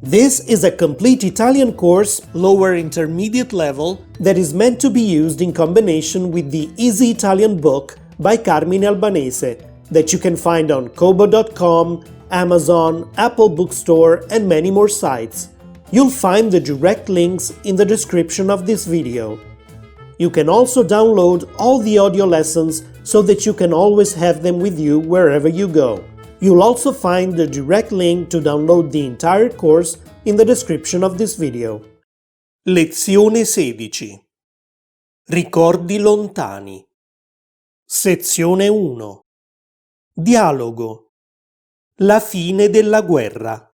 This is a complete Italian course, lower intermediate level, that is meant to be used in combination with the Easy Italian book by Carmine Albanese, that you can find on kobo.com, Amazon, Apple Bookstore, and many more sites. You'll find the direct links in the description of this video. You can also download all the audio lessons so that you can always have them with you wherever you go. You'll also find the direct link to download the entire course in the description of this video. Lezione 16. Ricordi lontani. Sezione 1. Dialogo. La fine della guerra.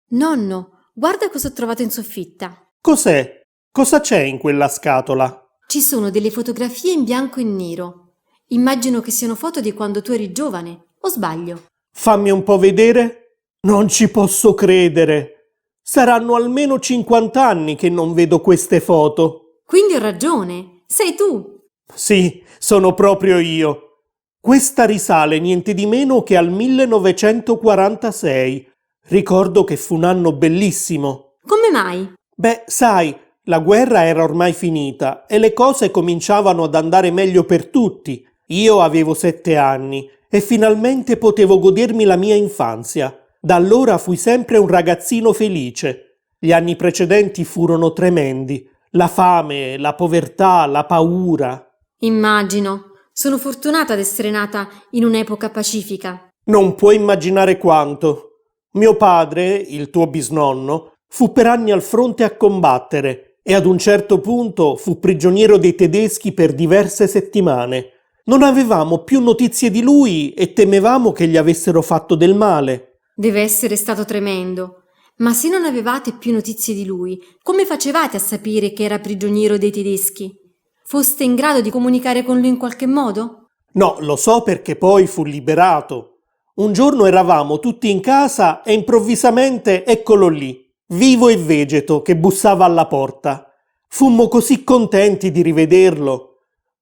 Nonno, guarda cosa ho trovato in soffitta. Cos'è? Cosa c'è in quella scatola? Ci sono delle fotografie in bianco e nero. Immagino che siano foto di quando tu eri giovane. O sbaglio? Fammi un po' vedere. Non ci posso credere. Saranno almeno 50 anni che non vedo queste foto. Quindi ho ragione. Sei tu. Sì, sono proprio io. Questa risale niente di meno che al 1946. Ricordo che fu un anno bellissimo. Come mai? Beh, sai, la guerra era ormai finita e le cose cominciavano ad andare meglio per tutti. Io avevo 7 anni e finalmente potevo godermi la mia infanzia. Da allora fui sempre un ragazzino felice. Gli anni precedenti furono tremendi. La fame, la povertà, la paura. Immagino. Sono fortunata ad essere nata in un'epoca pacifica. Non puoi immaginare quanto. Mio padre, il tuo bisnonno, fu per anni al fronte a combattere e ad un certo punto fu prigioniero dei tedeschi per diverse settimane. Non avevamo più notizie di lui e temevamo che gli avessero fatto del male. Deve essere stato tremendo. Ma se non avevate più notizie di lui, come facevate a sapere che era prigioniero dei tedeschi? Foste in grado di comunicare con lui in qualche modo? No, lo so perché poi fu liberato. Un giorno eravamo tutti in casa e improvvisamente eccolo lì, vivo e vegeto, che bussava alla porta. Fummo così contenti di rivederlo.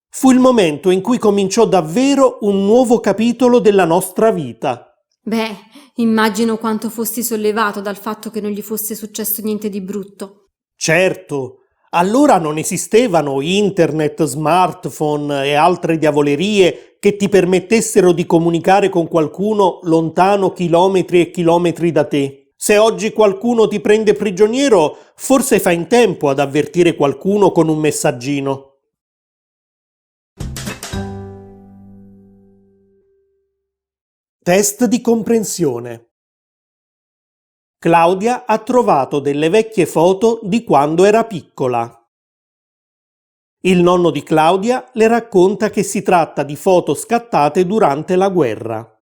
Fu il momento in cui cominciò davvero un nuovo capitolo della nostra vita. Beh, immagino quanto fosti sollevato dal fatto che non gli fosse successo niente di brutto. Certo, allora non esistevano internet, smartphone e altre diavolerie che ti permettessero di comunicare con qualcuno lontano chilometri e chilometri da te. Se oggi qualcuno ti prende prigioniero, forse fai in tempo ad avvertire qualcuno con un messaggino. Test di comprensione. Claudia ha trovato delle vecchie foto di quando era piccola. Il nonno di Claudia le racconta che si tratta di foto scattate durante la guerra.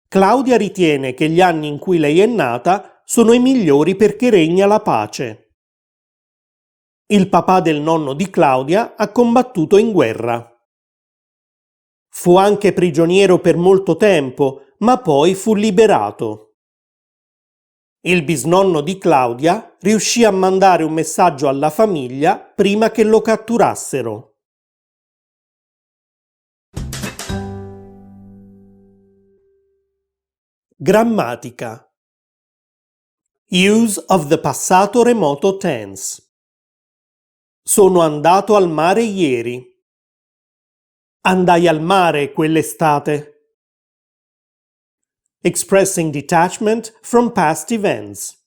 Claudia ritiene che gli anni in cui lei è nata sono i migliori perché regna la pace. Il papà del nonno di Claudia ha combattuto in guerra. Fu anche prigioniero per molto tempo, ma poi fu liberato. Il bisnonno di Claudia riuscì a mandare un messaggio alla famiglia prima che lo catturassero. Grammatica. Use of the passato remoto tense. Sono andato al mare ieri. Andai al mare quell'estate. Expressing detachment from past events.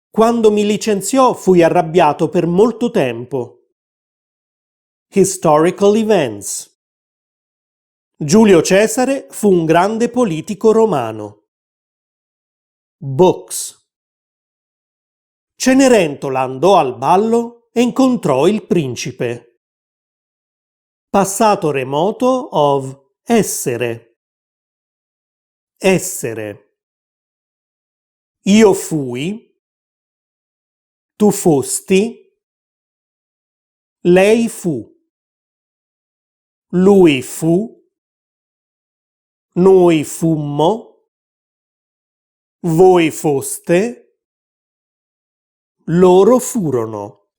Quando mi licenziò fui arrabbiato per molto tempo. Historical events. Giulio Cesare fu un grande politico romano. Books. Cenerentola andò al ballo e incontrò il principe. Passato remoto of essere. Essere. Io fui. Tu fosti. Lei fu. Lui fu. Noi fummo. Voi foste. Loro furono.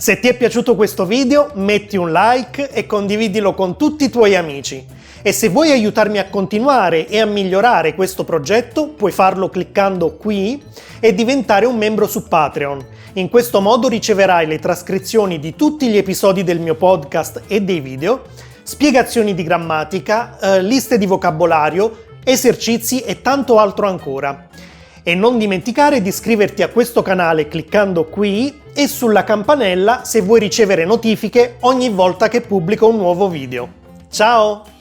Se ti è piaciuto questo video, metti un like e condividilo con tutti i tuoi amici. E se vuoi aiutarmi a continuare e a migliorare questo progetto, puoi farlo cliccando qui e diventare un membro su Patreon. In questo modo riceverai le trascrizioni di tutti gli episodi del mio podcast e dei video, spiegazioni di grammatica, liste di vocabolario, esercizi e tanto altro ancora. E non dimenticare di iscriverti a questo canale cliccando qui e sulla campanella se vuoi ricevere notifiche ogni volta che pubblico un nuovo video. Ciao!